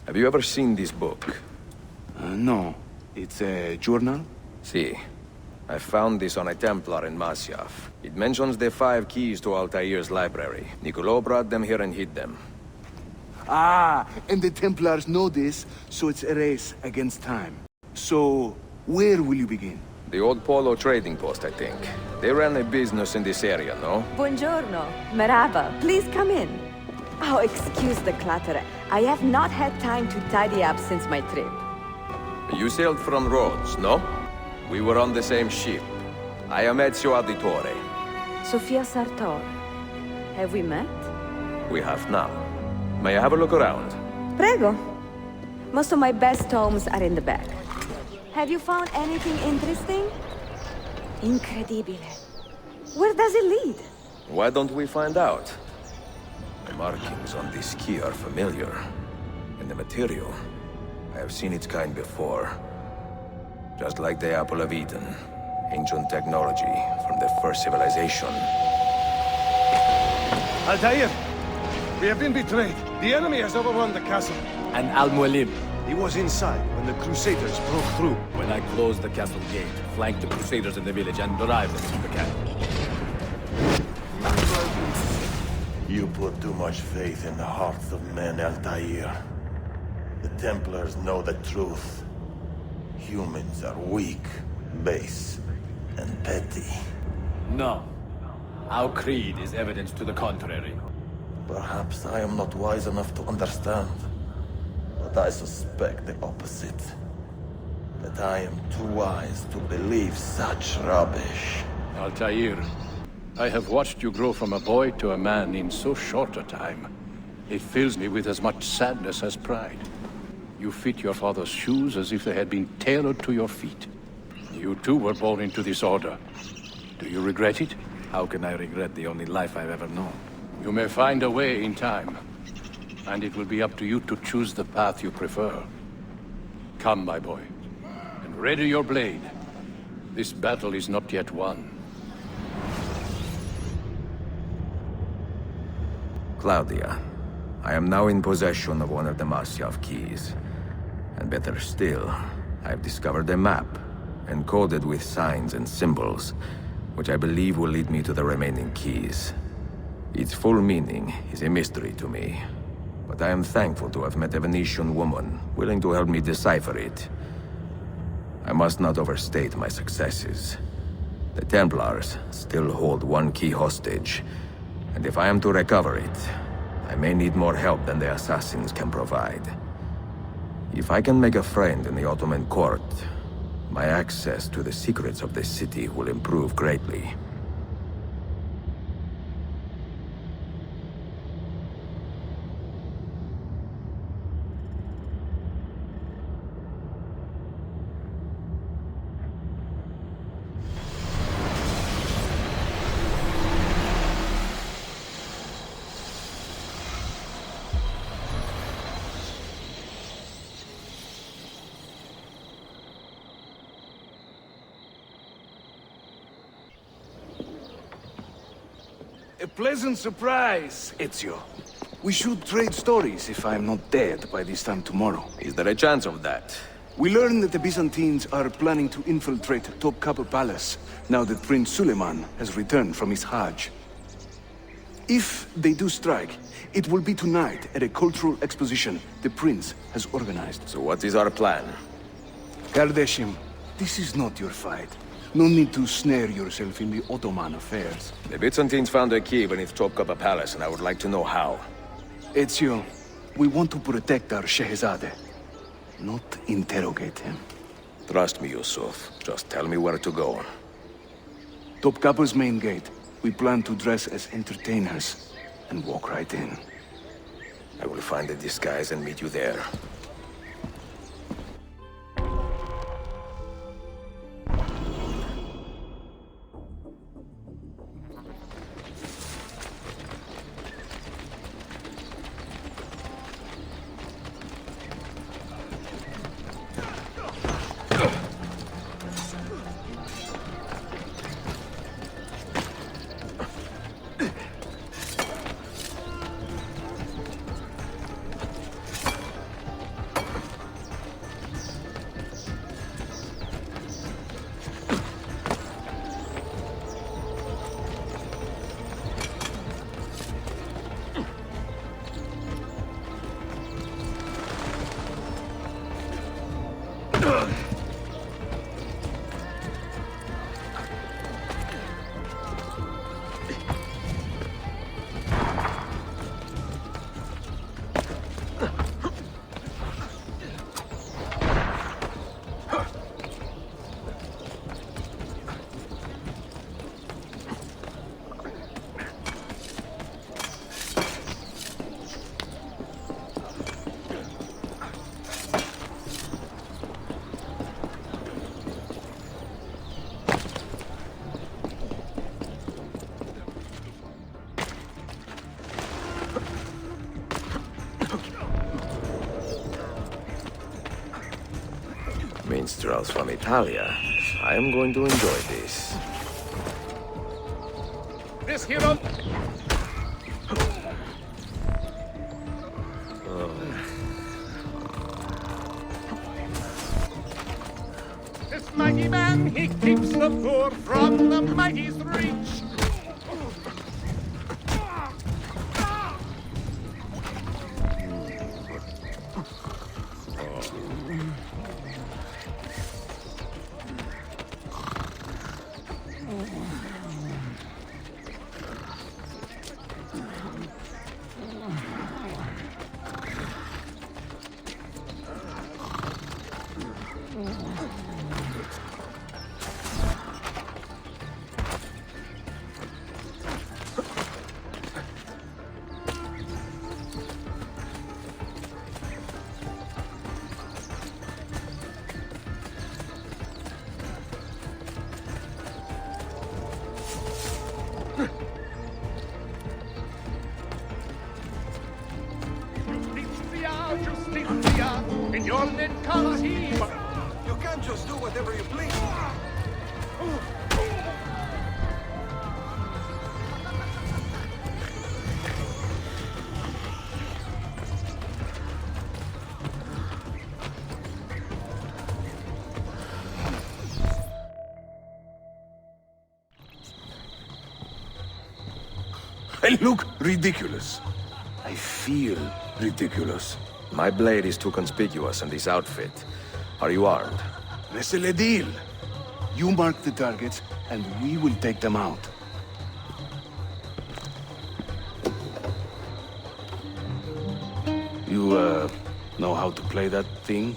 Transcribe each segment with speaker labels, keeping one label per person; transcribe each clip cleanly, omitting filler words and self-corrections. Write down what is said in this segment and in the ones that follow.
Speaker 1: Have you ever seen this book?
Speaker 2: No. It's a journal?
Speaker 1: See. I found this on a Templar in Masyaf. It mentions the 5 keys to Altair's library. Niccolo brought them here and hid them.
Speaker 2: Ah, and the Templars know this, so it's a race against time. So, where will you begin?
Speaker 1: The old Polo trading post, I think. They ran a business in this area, no?
Speaker 3: Buongiorno. Merhaba. Please come in. Oh, excuse the clutter. I have not had time to tidy up since my trip.
Speaker 1: You sailed from Rhodes, no? We were on the same ship. I am Ezio Auditore.
Speaker 3: Sofia Sartor. Have we met?
Speaker 1: We have now. May I have a look around?
Speaker 3: Prego. Most of my best tomes are in the back. Have you found anything interesting? Incredibile. Where does it lead?
Speaker 1: Why don't we find out? The markings on this key are familiar. And the material, I have seen its kind before. Just like the Apple of Eden. Ancient technology from the first civilization.
Speaker 4: Altair! We have been betrayed. The enemy has overrun the castle.
Speaker 5: And Al-Mualim.
Speaker 4: He was inside when the Crusaders broke through.
Speaker 5: When I closed the castle gate, flanked the Crusaders in the village, and arrived at the camp.
Speaker 6: You put too much faith in the hearts of men, Altair. The Templars know the truth. Humans are weak, base, and petty.
Speaker 5: No. Our creed is evidence to the contrary.
Speaker 6: Perhaps I am not wise enough to understand, but I suspect the opposite. That I am too wise to believe such rubbish.
Speaker 7: Altair, I have watched you grow from a boy to a man in so short a time. It fills me with as much sadness as pride. You fit your father's shoes as if they had been tailored to your feet. You too were born into this order. Do you regret it?
Speaker 5: How can I regret the only life I've ever known?
Speaker 7: You may find a way in time, and it will be up to you to choose the path you prefer. Come, my boy, and ready your blade. This battle is not yet won.
Speaker 1: Claudia, I am now in possession of one of the Masyaf keys. And better still, I have discovered a map, encoded with signs and symbols, which I believe will lead me to the remaining keys. Its full meaning is a mystery to me, but I am thankful to have met a Venetian woman willing to help me decipher it. I must not overstate my successes. The Templars still hold one key hostage, and if I am to recover it, I may need more help than the assassins can provide. If I can make a friend in the Ottoman court, my access to the secrets of this city will improve greatly.
Speaker 2: A pleasant surprise, Ezio. We should trade stories if I'm not dead by this time tomorrow.
Speaker 1: Is there a chance of that?
Speaker 2: We learn that the Byzantines are planning to infiltrate Topkapi Palace, now that Prince Suleiman has returned from his Hajj. If they do strike, it will be tonight at a cultural exposition the prince has organized.
Speaker 1: So what is our plan?
Speaker 2: Kardashim, this is not your fight. No need to snare yourself in the Ottoman affairs.
Speaker 1: The Byzantines found a key beneath Topkapi Palace, and I would like to know how.
Speaker 2: Ezio, we want to protect our Shehzade, not interrogate him.
Speaker 1: Trust me, Yusuf. Just tell me where to go.
Speaker 2: Topkapi's main gate. We plan to dress as entertainers and walk right in.
Speaker 1: I will find a disguise and meet you there. minstrels from Italia. I am going to enjoy this.
Speaker 4: This hero... This mighty man, he keeps the poor from the mighty's reach. Justitia, in your net comes he.
Speaker 2: You can't just do whatever you please. I look ridiculous. I feel ridiculous.
Speaker 1: My blade is too conspicuous in this outfit. Are you armed?
Speaker 2: C'est le deal. You mark the targets, and we will take them out. You, know how to play that thing?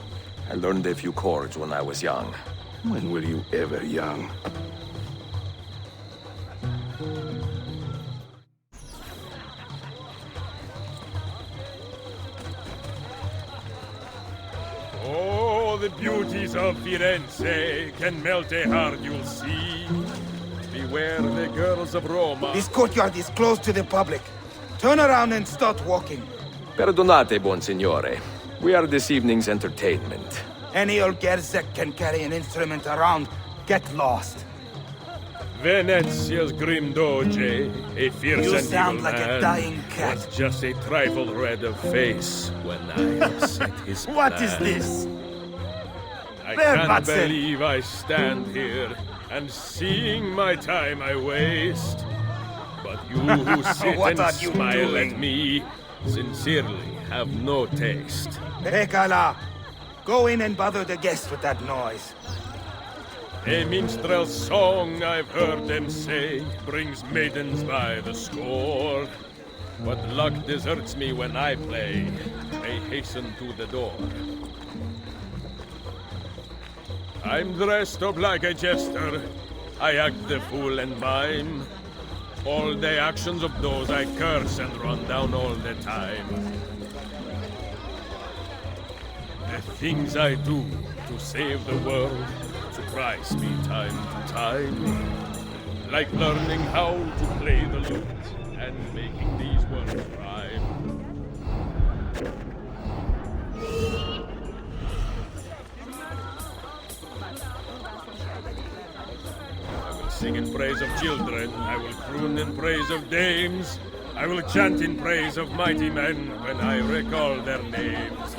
Speaker 1: I learned a few chords when I was young.
Speaker 2: When were you ever young?
Speaker 4: Oh, the beauties of Firenze can melt a heart, you'll see. Beware the girls of Roma.
Speaker 8: This courtyard is closed to the public. Turn around and start walking.
Speaker 1: Perdonate, buon signore. We are this evening's entertainment.
Speaker 8: Any old gerzek can carry an instrument around. Get lost.
Speaker 4: Venezia's grim doge, a fierce
Speaker 8: You
Speaker 4: and
Speaker 8: sound
Speaker 4: evil
Speaker 8: like a
Speaker 4: man,
Speaker 8: dying cat.
Speaker 4: was just a trifle red of face when I upset his
Speaker 8: What is
Speaker 4: plan.
Speaker 8: this?
Speaker 4: I
Speaker 8: Where,
Speaker 4: can't
Speaker 8: Watson?
Speaker 4: believe I stand here and seeing my time I waste. But you who sit
Speaker 8: What
Speaker 4: and
Speaker 8: are you
Speaker 4: smile
Speaker 8: doing?
Speaker 4: at me sincerely have no taste.
Speaker 8: Pekala, go in and bother the guests with that noise.
Speaker 4: A minstrel's song, I've heard them say, brings maidens by the score. But luck deserts me when I play. They hasten to the door. I'm dressed up like a jester. I act the fool and mime. All the actions of those I curse and run down all the time. The things I do to save the world surprise me time to time. Like learning how to play the lute and making these words rhyme. I will sing in praise of children, I will croon in praise of dames, I will chant in praise of mighty men when I recall their names.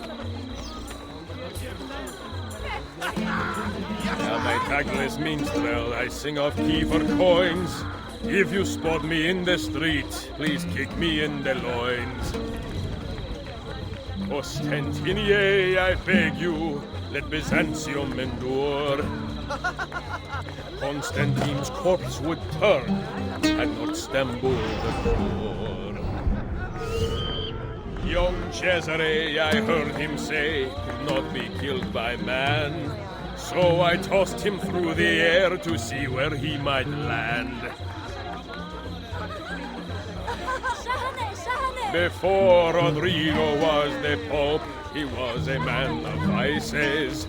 Speaker 4: Now my tactless minstrel, I sing off key for coins. If you spot me in the street, please kick me in the loins. Ostentinier, I beg you, let Byzantium endure. Constantine's corpse would turn, and not Stamboul the cure. Young Cesare, I heard him say, could not be killed by man. So I tossed him through the air to see where he might land. Before Rodrigo was the Pope, he was a man of vices.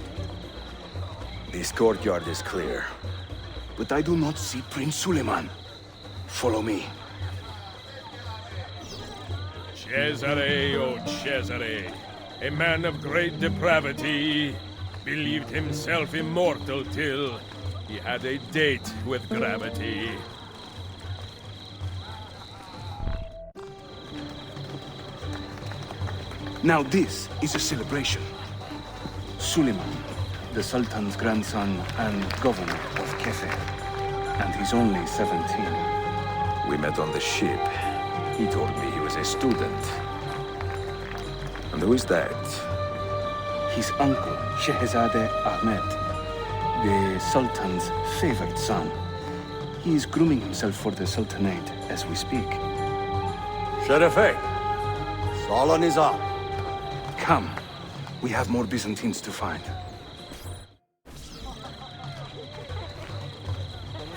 Speaker 1: This courtyard is clear.
Speaker 2: But I do not see Prince Suleiman. Follow me.
Speaker 4: Cesare, oh Cesare, a man of great depravity. Believed himself immortal till he had a date with gravity.
Speaker 2: Now this is a celebration. Suleiman, the Sultan's grandson and governor of Kefe. And he's only 17.
Speaker 1: We met on the ship. He told me he was a student. And who is that?
Speaker 2: His uncle, Shehzade Ahmed, the Sultan's favored son. He is grooming himself for the Sultanate as we speak.
Speaker 5: Sheriff, Solon is up.
Speaker 2: Come. We have more Byzantines to find.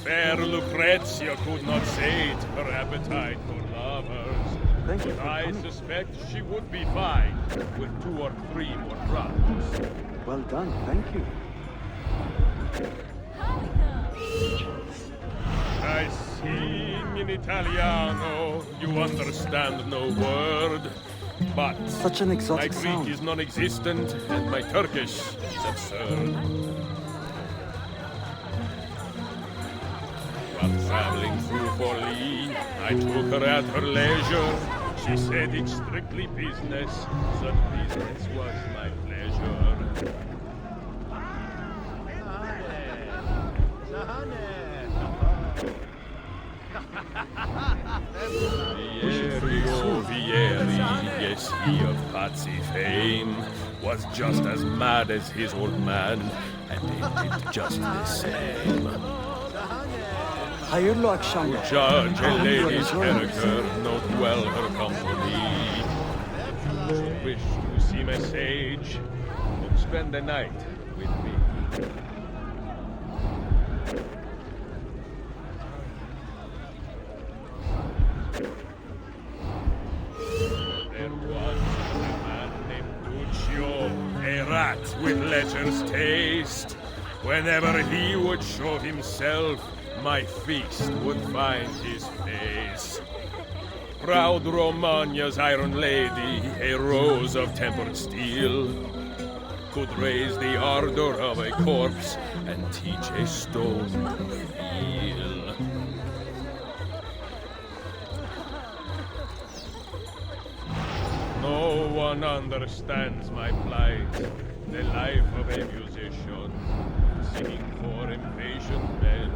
Speaker 4: Fair Lucrezia could not sate her appetite for lovers.
Speaker 2: Thank you
Speaker 4: But
Speaker 2: for
Speaker 4: I
Speaker 2: coming.
Speaker 4: suspect she would be fine with 2 or 3 more rounds.
Speaker 2: Well done, thank you.
Speaker 4: I sing in Italiano. You understand no word. But
Speaker 2: Such an
Speaker 4: my
Speaker 2: exotic
Speaker 4: Greek
Speaker 2: sound.
Speaker 4: is non-existent, and my Turkish is absurd. While traveling through Forli, I took her at her leisure. She said it's strictly business, so business was my pleasure. Vieri, yes, he of Patsy fame, was just as mad as his old man, and ended just the same.
Speaker 2: Hayırlı akşamlar.
Speaker 4: Judge a lady's character, note well her company. If you wish to see my sage, come spend the night with me. There was a man named Duccio, a rat with lecher's taste. Whenever he would show himself, my feast would find his face. Proud Romagna's iron lady, a rose of tempered steel, could raise the ardor of a corpse and teach a stone to feel. No one understands my plight, the life of a musician, singing for impatient men.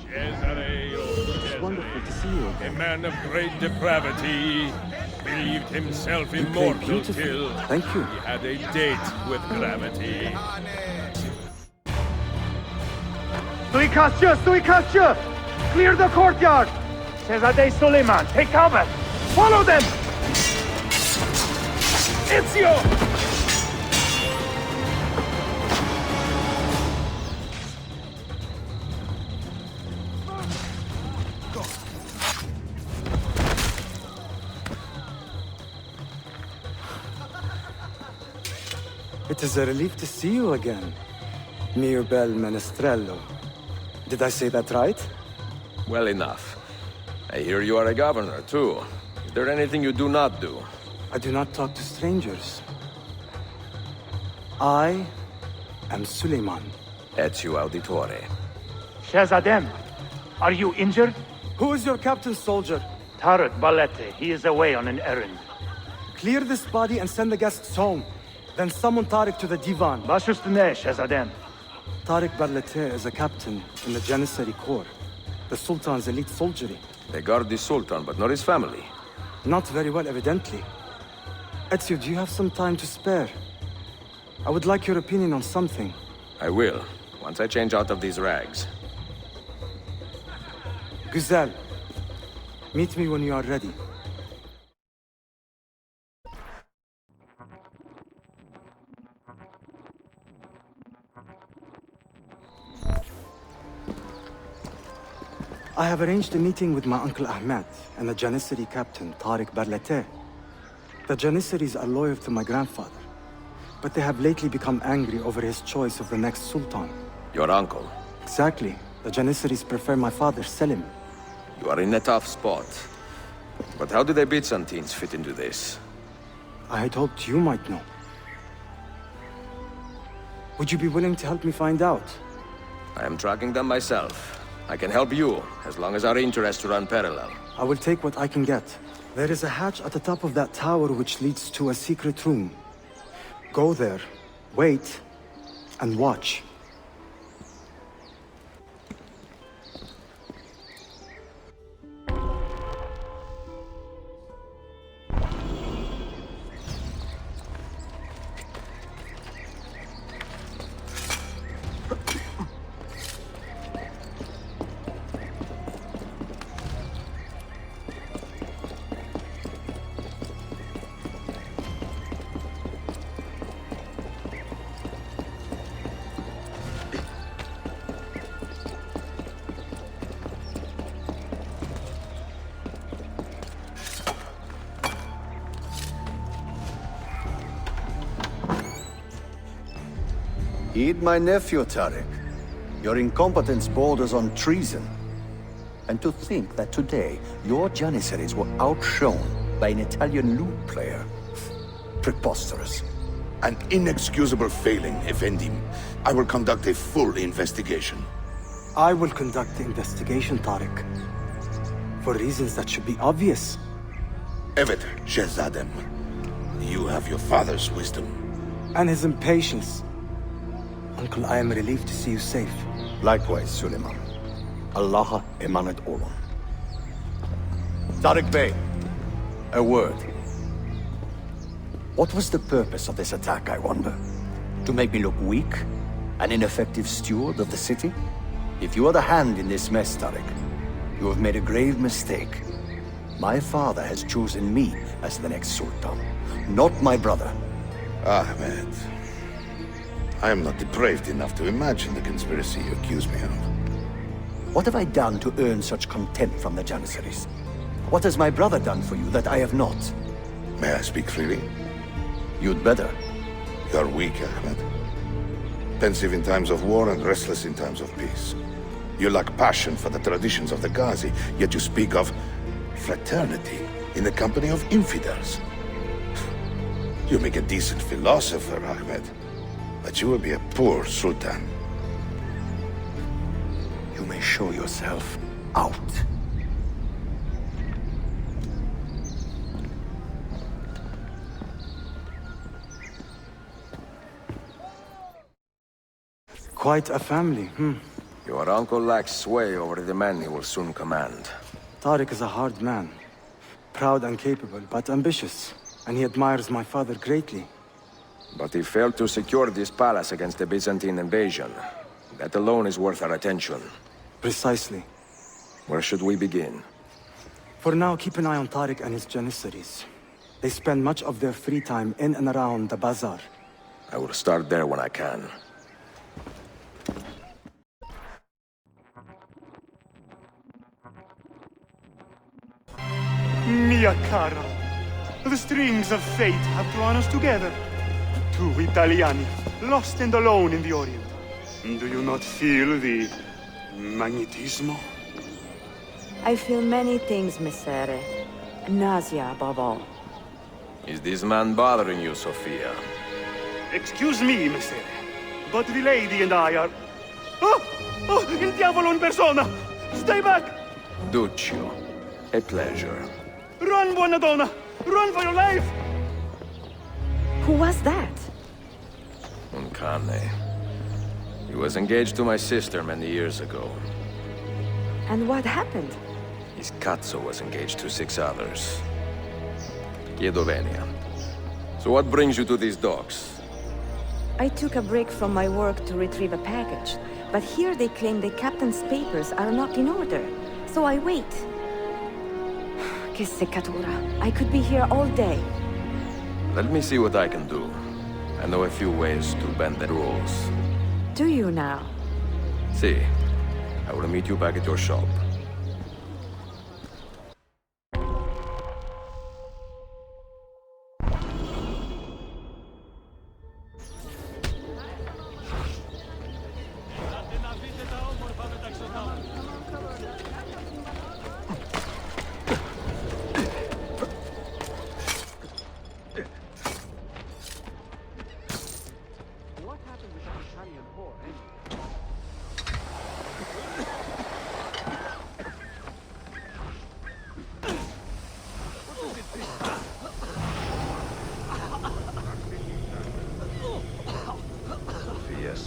Speaker 4: Cesare, oh Cesare,
Speaker 2: Wonderful to see you
Speaker 4: a
Speaker 2: again.
Speaker 4: man of great depravity, believed himself immortal
Speaker 2: beautifully.
Speaker 4: till
Speaker 2: Thank you.
Speaker 4: he had a date with gravity.
Speaker 9: Suikastçı! Clear the courtyard! Şehzade Suleiman, take cover! Follow them! Ezio!
Speaker 10: It is a relief to see you again, mio bel menestrello. Did I say that right?
Speaker 1: Well enough. I hear you are a governor, too. Is there anything you do not do?
Speaker 10: I do not talk to strangers. I am Suleiman.
Speaker 1: Ezio Auditore.
Speaker 9: Shehzadem, are you injured?
Speaker 10: Who is your captain, soldier?
Speaker 9: Tarek Balete, he is away on an errand.
Speaker 10: Clear this body and send the guests home. Then summon Tariq to the divan.
Speaker 9: Baş üstüne, Shehzadem.
Speaker 10: Tariq Berlete is a captain in the Janissary Corps, the Sultan's elite soldiery.
Speaker 1: They guard the Sultan, but not his family.
Speaker 10: Not very well, evidently. Ezio, do you have some time to spare? I would like your opinion on something.
Speaker 1: I will, once I change out of these rags.
Speaker 10: Güzel. Meet me when you are ready. I have arranged a meeting with my uncle Ahmed and the Janissary captain, Tariq Berlete. The Janissaries are loyal to my grandfather, but they have lately become angry over his choice of the next Sultan.
Speaker 1: Your uncle.
Speaker 10: Exactly. The Janissaries prefer my father, Selim.
Speaker 1: You are in a tough spot. But how do the Byzantines fit into this?
Speaker 10: I had hoped you might know. Would you be willing to help me find out?
Speaker 1: I am tracking them myself. I can help you, as long as our interests run parallel.
Speaker 10: I will take what I can get. There is a hatch at the top of that tower which leads to a secret room. Go there, wait, and watch.
Speaker 11: Heed my nephew, Tariq. Your incompetence borders on treason. And to think that today, your Janissaries were outshone by an Italian lute player. Preposterous.
Speaker 6: An inexcusable failing, Effendi. I will conduct a full investigation.
Speaker 10: I will conduct the investigation, Tariq. For reasons that should be obvious.
Speaker 6: Evet, Shehzadem. You have your father's wisdom.
Speaker 10: And his impatience. Uncle, I am relieved to see you safe.
Speaker 11: Likewise, Suleiman. Allah emanat olun. Tariq Bey, a word. What was the purpose of this attack, I wonder? To make me look weak? An ineffective steward of the city? If you are the hand in this mess, Tariq, you have made a grave mistake. My father has chosen me as the next Sultan, not my brother.
Speaker 6: Ahmed. I am not depraved enough to imagine the conspiracy you accuse me of.
Speaker 11: What have I done to earn such contempt from the Janissaries? What has my brother done for you that I have not?
Speaker 6: May I speak freely?
Speaker 11: You'd better.
Speaker 6: You are weak, Ahmed. Pensive in times of war and restless in times of peace. You lack passion for the traditions of the Ghazi, yet you speak of fraternity in the company of infidels. You make a decent philosopher, Ahmed. But you will be a poor Sultan.
Speaker 11: You may show yourself out.
Speaker 10: Quite a family,
Speaker 1: Your uncle lacks sway over the men he will soon command.
Speaker 10: Tariq is a hard man. Proud and capable, but ambitious. And he admires my father greatly.
Speaker 1: But he failed to secure this palace against the Byzantine invasion. That alone is worth our attention.
Speaker 10: Precisely.
Speaker 1: Where should we begin?
Speaker 10: For now, keep an eye on Tariq and his Janissaries. They spend much of their free time in and around the bazaar.
Speaker 1: I will start there when I can.
Speaker 9: Mia cara, the strings of fate have drawn us together. Two Italiani, lost and alone in the Orient. Do you not feel the magnetismo?
Speaker 3: I feel many things, Messere. Nausea above all.
Speaker 1: Is this man bothering you, Sophia?
Speaker 9: Excuse me, Messere, but the lady and I are... Oh! Oh, il diavolo in persona! Stay back!
Speaker 1: Duccio, a pleasure.
Speaker 9: Run, buona donna! Run for your life!
Speaker 3: Who was that?
Speaker 1: Un cane. He was engaged to my sister many years ago.
Speaker 3: And what happened?
Speaker 1: His cazzo was engaged to 6 others. Chiedo venia. So what brings you to these docks?
Speaker 3: I took a break from my work to retrieve a package, but here they claim the captain's papers are not in order, so I wait. Che seccatura. I could be here all day.
Speaker 1: Let me see what I can do. I know a few ways to bend the rules.
Speaker 3: Do you now?
Speaker 1: See, I will meet you back at your shop.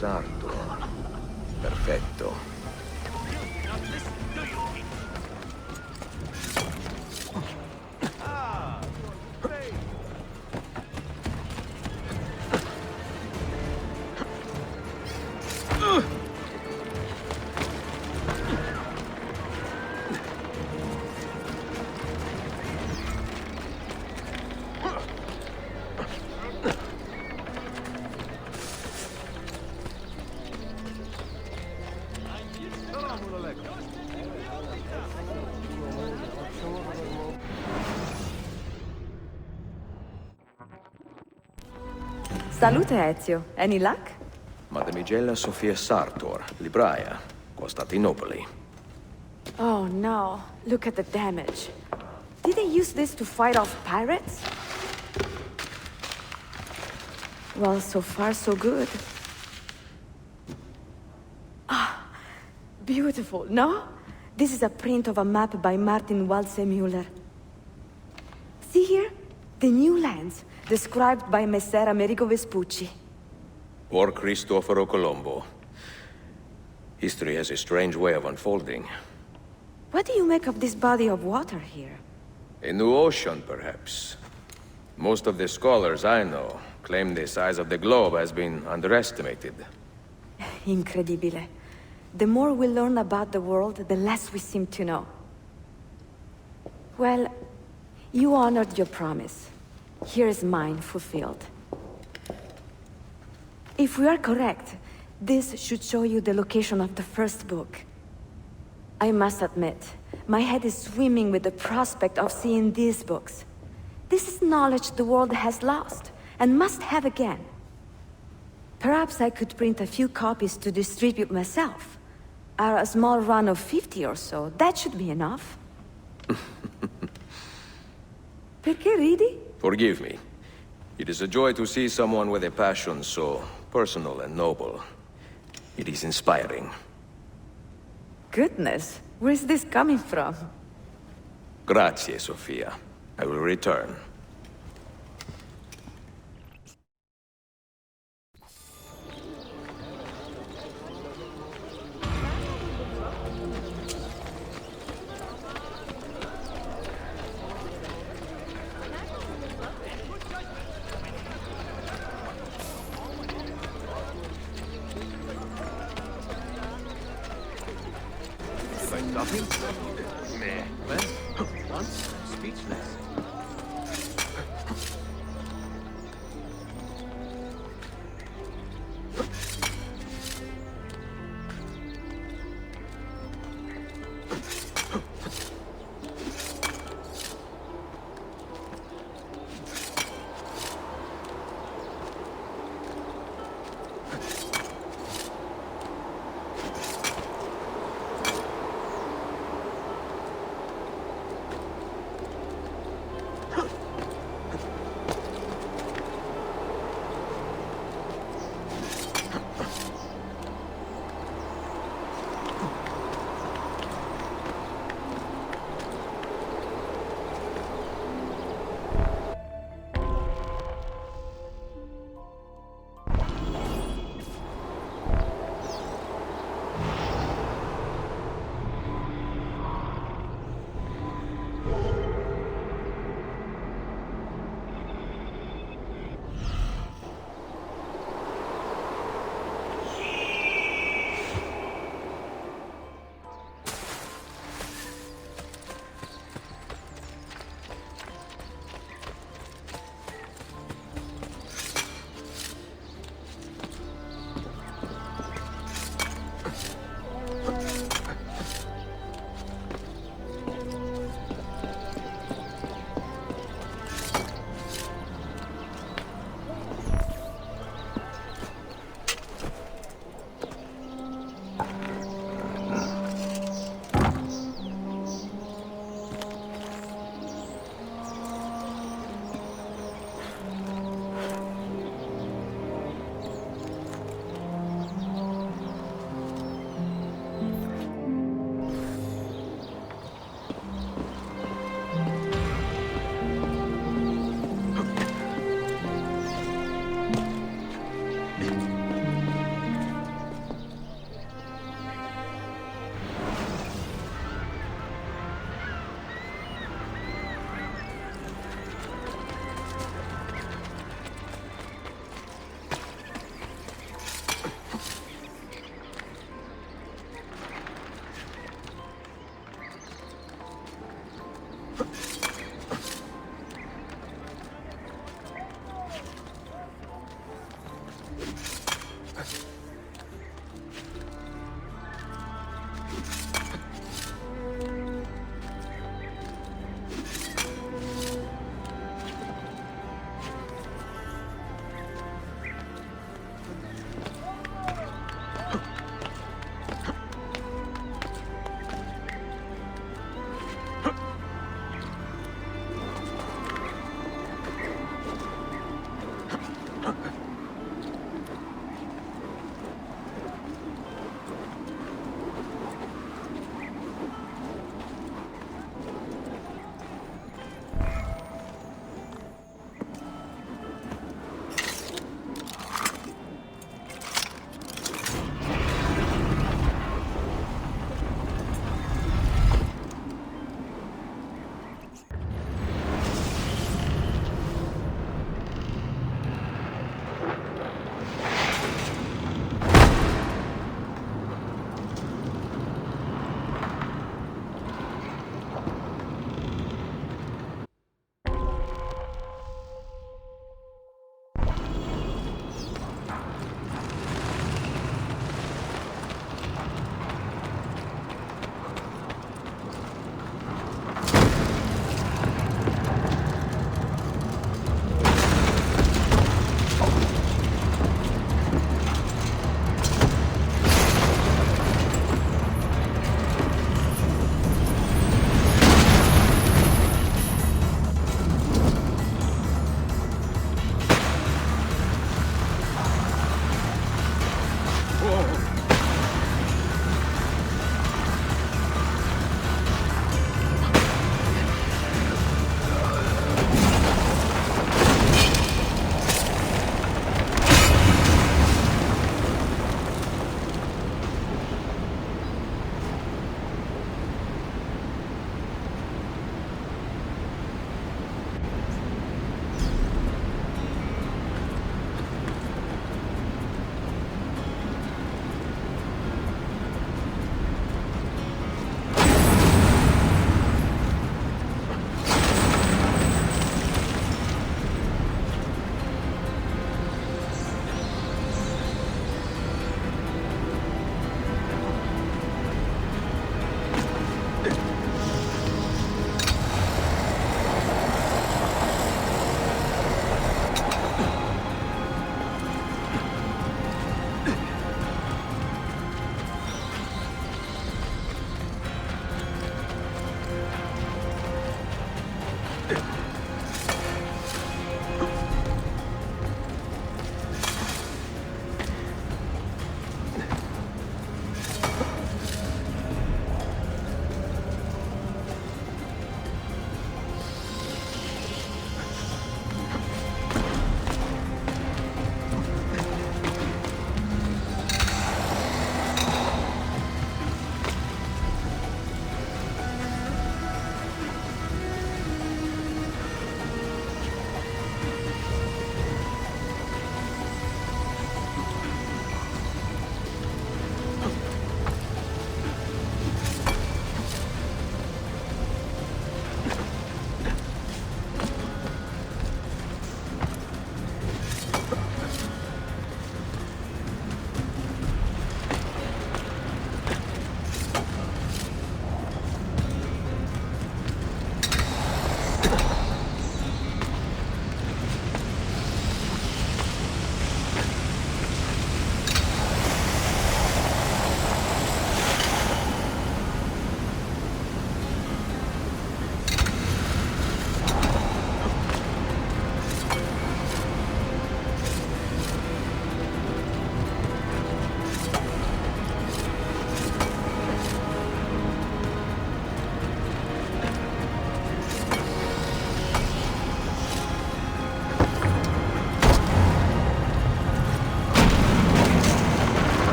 Speaker 1: Sartor. Perfetto.
Speaker 3: Salute, Ezio. Any luck?
Speaker 1: Mademoiselle Sophia Sartor, libraia, Costantinopoli.
Speaker 3: Oh no, look at the damage. Did they use this to fight off pirates? Well, so far so good. Ah, beautiful, no? This is a print of a map by Martin Walsemüller. See here? The new lands, described by Messer Amerigo Vespucci.
Speaker 1: Or Cristoforo Colombo. History has a strange way of unfolding.
Speaker 3: What do you make of this body of water here?
Speaker 1: A new ocean, perhaps. Most of the scholars I know claim the size of the globe has been underestimated.
Speaker 3: Incredibile. The more we learn about the world, the less we seem to know. Well, you honored your promise. Here is mine fulfilled. If we are correct, this should show you the location of the first book. I must admit, my head is swimming with the prospect of seeing these books. This is knowledge the world has lost, and must have again. Perhaps I could print a few copies to distribute myself. A small run of 50 or so, that should be enough. Perché ridi?
Speaker 1: Forgive me. It is a joy to see someone with a passion so personal and noble. It is inspiring.
Speaker 3: Goodness, where's this coming from?
Speaker 1: Grazie, Sophia. I will return.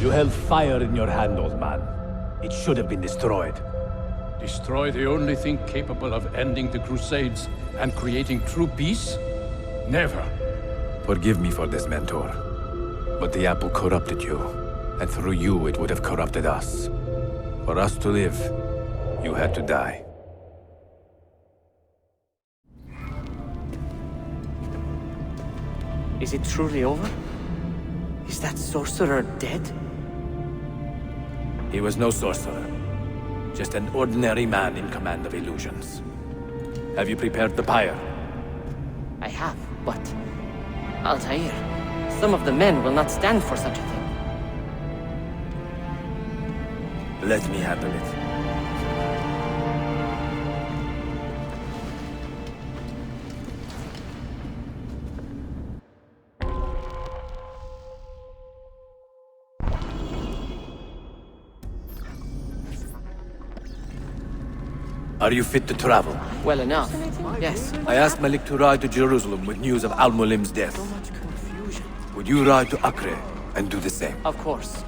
Speaker 5: You held fire in your hand, old man. It should have been destroyed.
Speaker 7: Destroy the only thing capable of ending the Crusades and creating true peace? Never.
Speaker 5: Forgive me for this, Mentor. But the apple corrupted you, and through you it would have corrupted us. For us to live, you had to die.
Speaker 12: Is it truly over? Is that sorcerer dead?
Speaker 5: He was no sorcerer. Just an ordinary man in command of illusions. Have you prepared the pyre?
Speaker 12: I have, but... Altair, some of the men will not stand for such a thing.
Speaker 5: Let me handle it. Are you fit to travel?
Speaker 12: Well enough, yes.
Speaker 5: I asked Malik to ride to Jerusalem with news of Al-Mulim's death.
Speaker 12: So much confusion.
Speaker 5: Would you ride to Acre and do the same?
Speaker 12: Of course.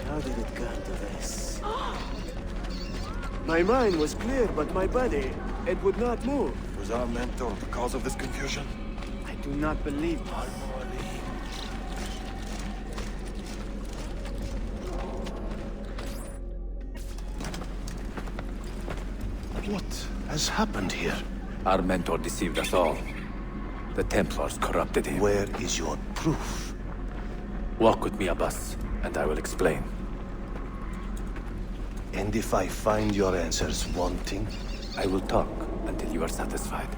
Speaker 13: How did it come to this? My mind was clear, but my body, it would not move.
Speaker 6: Was our mentor the cause of this confusion?
Speaker 13: I do not believe this.
Speaker 6: What has happened here?
Speaker 5: Our mentor deceived us all. The Templars corrupted him.
Speaker 6: Where is your proof?
Speaker 5: Walk with me, Abbas, and I will explain.
Speaker 6: And if I find your answers wanting?
Speaker 5: I will talk until you are satisfied.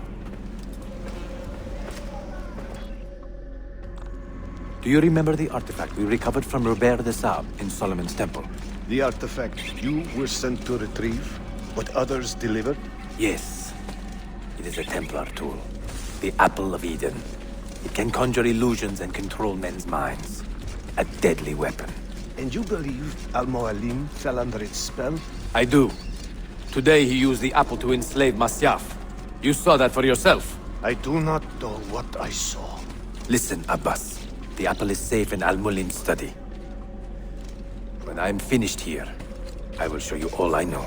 Speaker 5: Do you remember the artifact we recovered from Robert de Sab in Solomon's temple?
Speaker 6: The artifact you were sent to retrieve? What others delivered?
Speaker 5: Yes. It is a Templar tool. The Apple of Eden. It can conjure illusions and control men's minds. A deadly weapon.
Speaker 6: And you believe Al-Mualim fell under its spell?
Speaker 5: I do. Today he used the apple to enslave Masyaf. You saw that for yourself.
Speaker 6: I do not know what I saw.
Speaker 5: Listen, Abbas. The apple is safe in Al-Mulim's study. When I am finished here, I will show you all I know.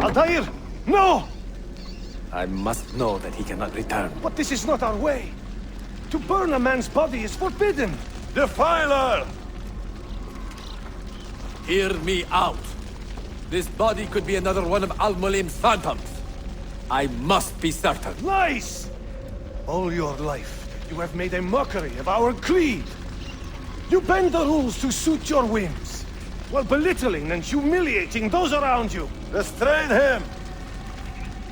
Speaker 6: Altair! No!
Speaker 5: I must know that he cannot return.
Speaker 6: But this is not our way. To burn a man's body is forbidden. Defiler!
Speaker 5: Hear me out. This body could be another one of Al-Mulim's phantoms. I must be certain.
Speaker 6: Lies! All your life, you have made a mockery of our creed. You bend the rules to suit your whims, while belittling and humiliating those around you. Restrain him!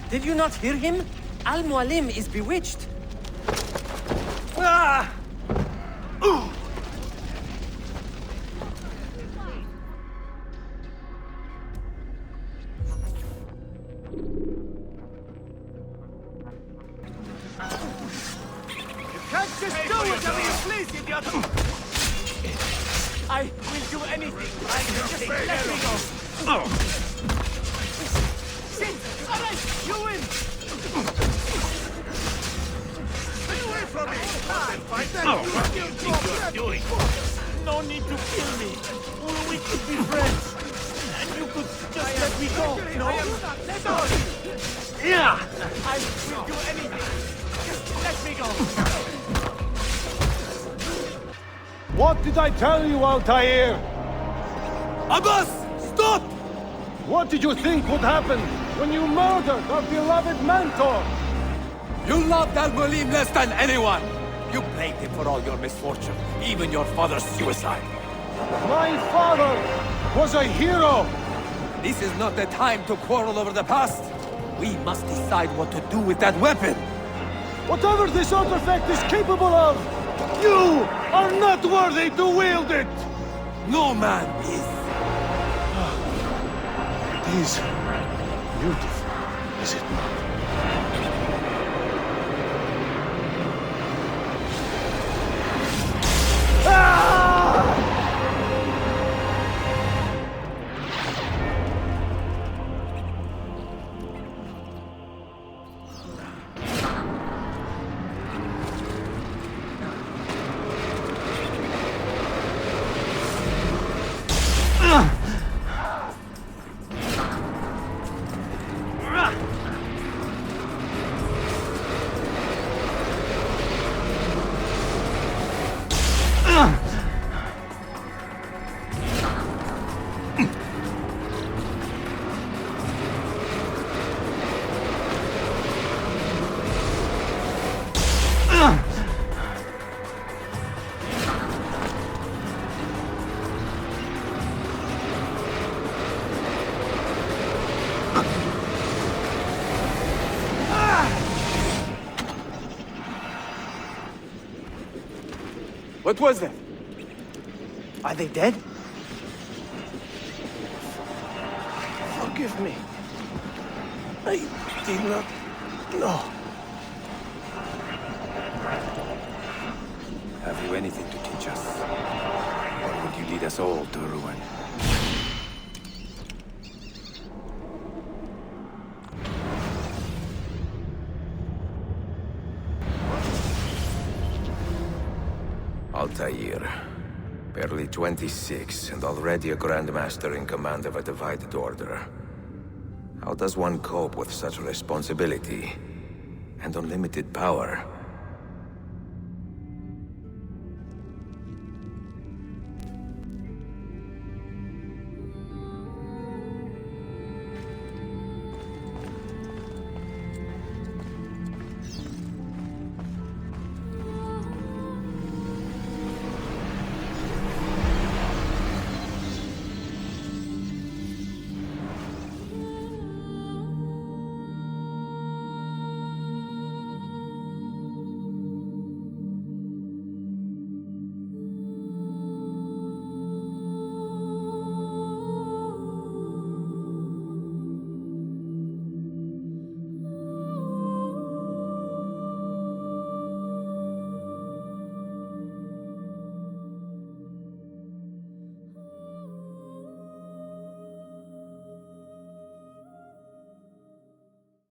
Speaker 12: Did you not hear him? Al-Mualim is bewitched.
Speaker 6: Ah! Ooh!
Speaker 13: Can't just do whatever you please, idiot! I will do anything. Just let me go. Sit! Alright, you win! Stay away from me! Fight that! What you doing? No need to kill me. We could be friends. And you could just let me go, no? Let go! Yeah! I will do anything. Just let me go.
Speaker 6: What did I tell you, Altair?
Speaker 5: Abbas! Stop!
Speaker 6: What did you think would happen when you murdered our beloved mentor?
Speaker 5: You loved Al-Mulim less than anyone! You blamed him for all your misfortune, even your father's suicide.
Speaker 6: My father was a hero!
Speaker 5: This is not the time to quarrel over the past. We must decide what to do with that weapon.
Speaker 6: Whatever this artifact is capable of, you are not worthy to wield it!
Speaker 5: No man is.
Speaker 6: It is beautiful, is it not?
Speaker 10: What was that?
Speaker 8: Are they dead?
Speaker 6: Forgive me. I did not know.
Speaker 5: Have you anything to teach us? Or would you lead us all to ruin?
Speaker 1: Altair. Barely 26, and already a Grandmaster in command of a divided order. How does one cope with such responsibility and unlimited power?